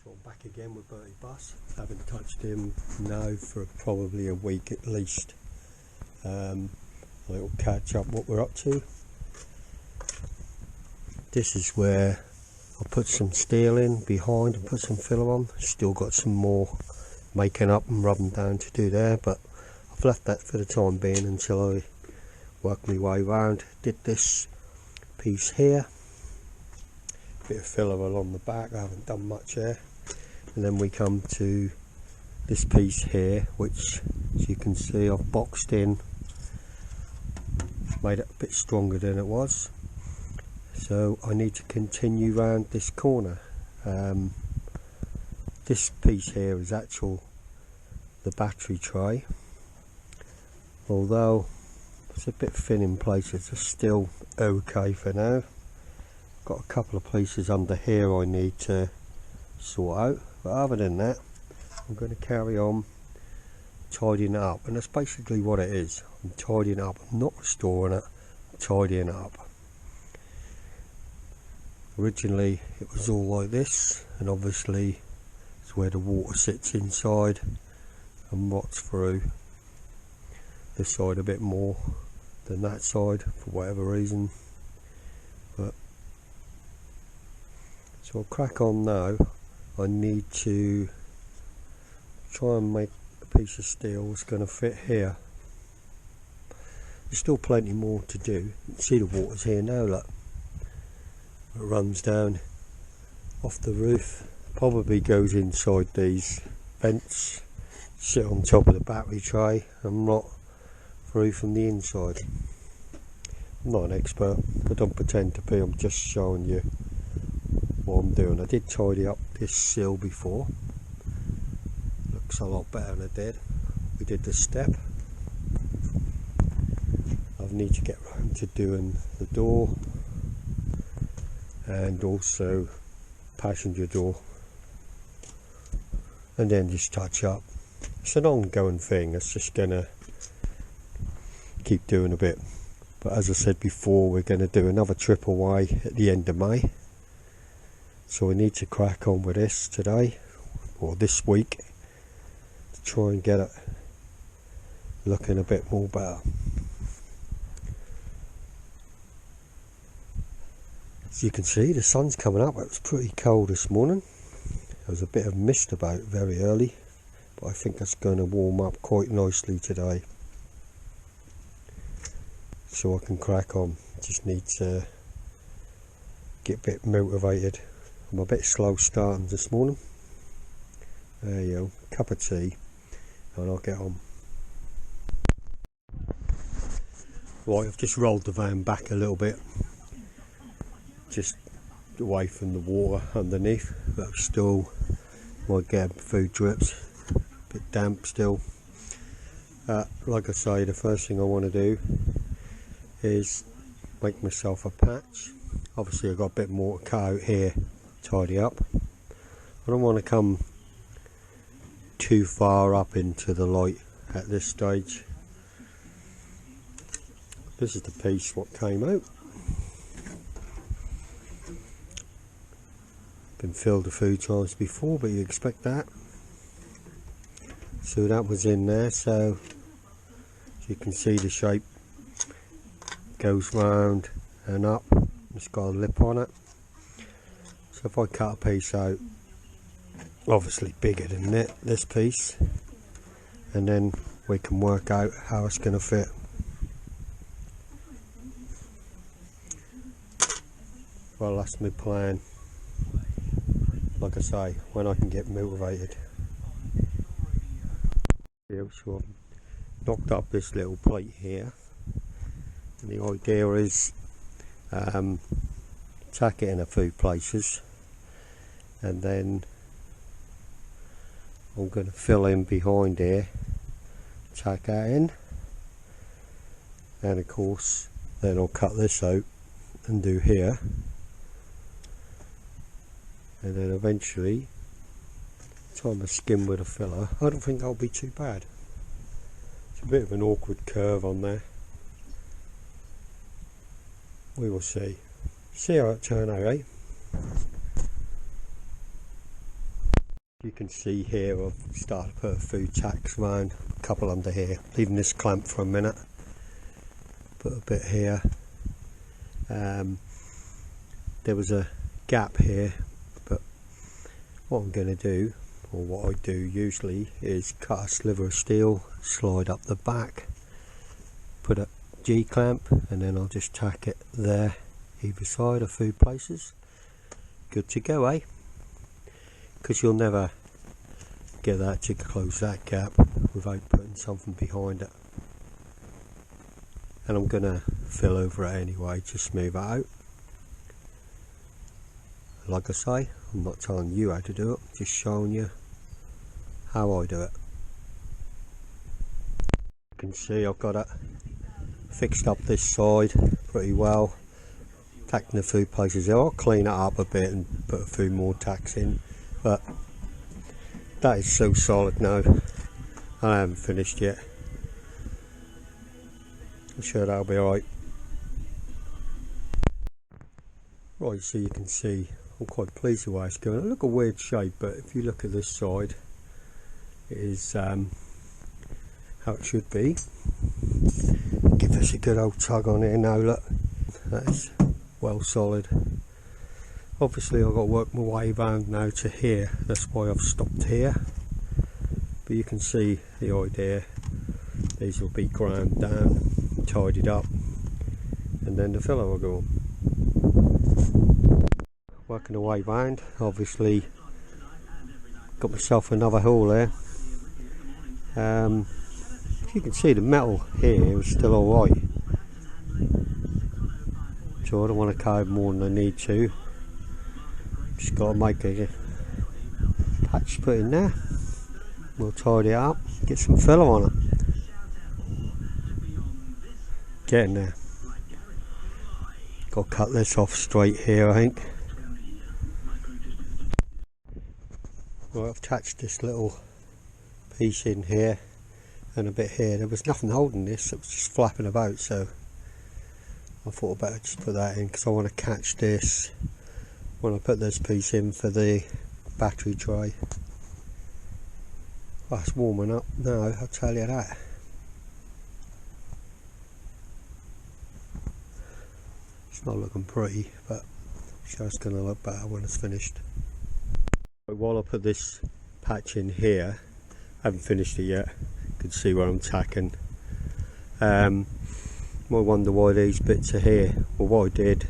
So I'm back again with Bertie Bus. Haven't touched him now for probably a week at least. A little catch up what we're up to. This is where I put some steel in behind and put some filler on. Still got some more making up and rubbing down to do there, but I've left that for the time being until I work my way around. Did this piece here, bit of filler along the back. I haven't done much there, and then we come to this piece here, which as you can see I've boxed in, made it a bit stronger than it was. So I need to continue round this corner. This piece here is the battery tray. Although it's a bit thin in places, it's still okay for now. Got a couple of places under here I need to sort out, but other than that I'm going to carry on tidying it up, and that's basically what it is. I'm tidying it up. I'm not restoring it, I'm tidying it up. Originally it was all like this, and obviously it's where the water sits inside and rots through. This side a bit more than that side for whatever reason, but so I'll crack on now. I need to try and make a piece of steel that's going to fit here. There's still plenty more to do. You can see the water's here now, look. It runs down off the roof, probably goes inside these vents, sit on top of the battery tray and rot through from the inside. I'm not an expert, I don't pretend to be, I'm just showing you what I'm doing. I did tidy up this sill before, looks a lot better than it did. We did the step. I need to get round to doing the door and also passenger door, and then just touch up. It's an ongoing thing, it's just gonna keep doing a bit. But as I said before, we're going to do another trip away at the end of May, so we need to crack on with this today or this week to try and get it looking a bit more better. As you can see, the sun's coming up. It was pretty cold this morning. There was a bit of mist about very early, but I think that's going to warm up quite nicely today, so I can crack on. Just need to get a bit motivated. I'm a bit slow starting this morning. There you go, cup of tea and I'll get on. Right, I've just rolled the van back a little bit, just away from the water underneath, but still might get food drips, a bit damp still. Like I say, the first thing I want to do is make myself a patch. Obviously I've got a bit more to cut out here, tidy up. I don't want to come too far up into the light at this stage. This is the piece what came out. Been filled a few times before, but you expect that. So that was in there, so as you can see the shape goes round and up. It's got a lip on it. So if I cut a piece out, obviously bigger than this piece, and then we can work out how it's going to fit. Well, that's my plan. Like I say, when I can get motivated. Yeah, so I've knocked up this little plate here, and the idea is tack it in a few places, and then I'm going to fill in behind here, tack that in, and of course then I'll cut this out and do here, and then eventually time to skim with a filler. I don't think that'll be too bad. It's a bit of an awkward curve on there. We will see. See how it turns out, eh? You can see here I've started to put a few tacks around, a couple under here, leaving this clamp for a minute, put a bit here. There was a gap here, but what I'm going to do, or what I do usually, is cut a sliver of steel, slide up the back, put a G-clamp, and then I'll just tack it there either side a few places. Good to go, eh? Because you'll never get that to close that gap without putting something behind it. And I'm going to fill over it anyway to smooth it out. Like I say, I'm not telling you how to do it, just showing you how I do it. You can see I've got it fixed up this side pretty well, tacked in a few places there. I'll clean it up a bit and put a few more tacks in, but that is so solid now. I haven't finished yet. I'm sure that'll be alright. Right, so you can see I'm quite pleased with the way it's going. I look a weird shape, but if you look at this side, it is how it should be. Give this a good old tug on here now, look. That is well solid. Obviously I've got to work my way round now to here, that's why I've stopped here. But you can see the idea. These will be ground down, tidied up, and then the filler will go on. Working the way round, obviously got myself another hole there. You can see the metal here is still alright, so I don't want to carve more than I need to. Just got to make a patch put in there. We'll tidy it up, get some filler on it. Getting there. Got to cut this off straight here, I think. Right, I've attached this little piece in here and a bit here. There was nothing holding this, it was just flapping about, so I thought I'd better just put that in because I want to catch this when I put this piece in for the battery tray. Well, it's warming up now, I'll tell you that. It's not looking pretty, but I'm sure it's going to look better when it's finished. While I put this patch in here, I haven't finished it yet, you can see where I'm tacking. Might wonder why these bits are here. Well, what I did,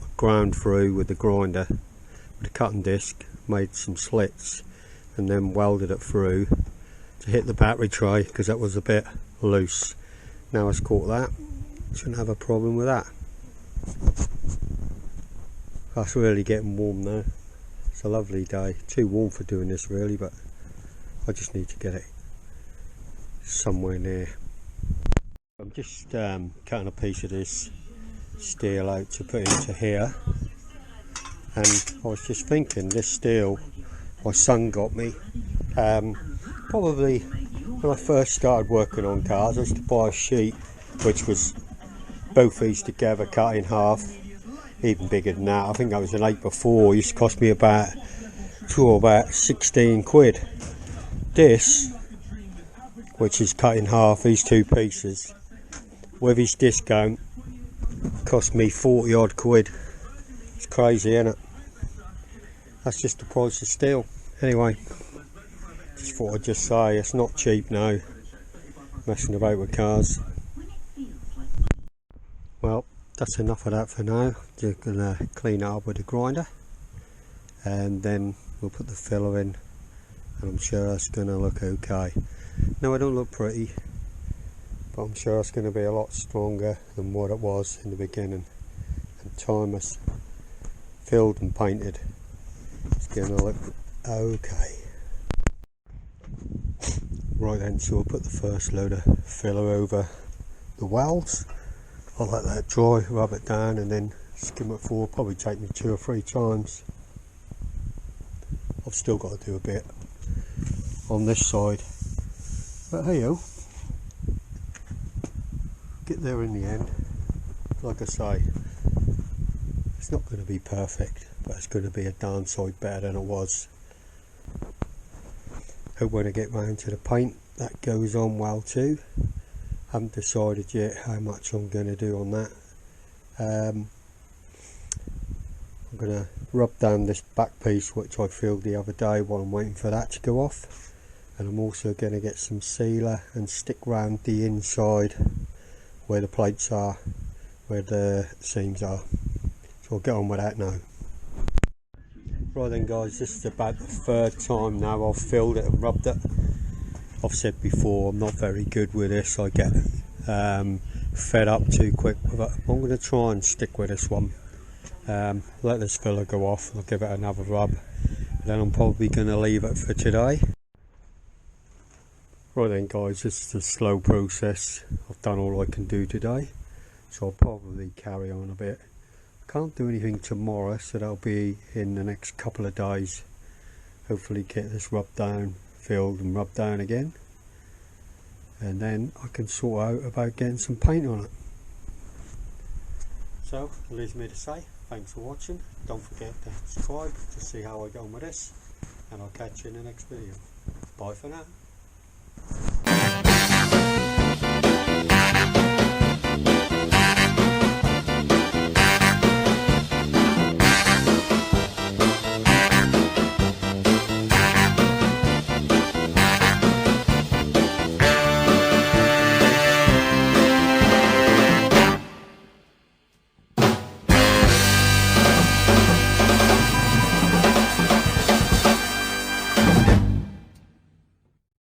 I ground through with the grinder with a cutting disc, made some slits and then welded it through to hit the battery tray because that was a bit loose. Now it's caught that, shouldn't have a problem with that. That's really getting warm now. It's a lovely day, too warm for doing this really, but I just need to get it somewhere near. I'm just cutting a piece of this steel out to put into here, and I was just thinking, this steel my son got me probably when I first started working on cars. I used to buy a sheet which was both these together cut in half, even bigger than that. I think that was an 8x4. It used to cost me about 16 quid. This, which is cut in half, these two pieces, with his discount, cost me 40 odd quid. It's crazy, isn't it? That's just the price of steel. Anyway, just thought I'd just say it's not cheap now, messing about with cars. Well, that's enough of that for now. Just gonna clean it up with a grinder, and then we'll put the filler in, and I'm sure it's gonna look okay. No, I don't look pretty, but I'm sure it's gonna be a lot stronger than what it was in the beginning. And time has filled and painted, it's gonna look okay. Right then, so we'll put the first load of filler over the wells. I'll let that dry, rub it down, and then skim it forward. Probably take me 2 or 3 times. I've still got to do a bit on this side, but hey yo, get there in the end. Like I say, it's not going to be perfect, but it's going to be a darn sight better than it was. Hope when I get round to the paint that goes on well too. Haven't decided yet how much I'm going to do on that. I'm going to rub down this back piece which I filled the other day while I'm waiting for that to go off, and I'm also going to get some sealer and stick round the inside where the plates are, where the seams are. So I'll get on with that now. Right then guys, this is about the third time now I've filled it and rubbed it. I've said before I'm not very good with this, I get fed up too quick with it. I'm going to try and stick with this one. Let this filler go off and I'll give it another rub, and then I'm probably going to leave it for today. Right then guys, this is a slow process. I've done all I can do today, so I'll probably carry on a bit. Can't do anything tomorrow, so that'll be in the next couple of days. Hopefully get this rubbed down, filled and rubbed down again, and then I can sort out about getting some paint on it. So it leaves me to say thanks for watching. Don't forget to subscribe to see how I get on with this, and I'll catch you in the next video. Bye for now.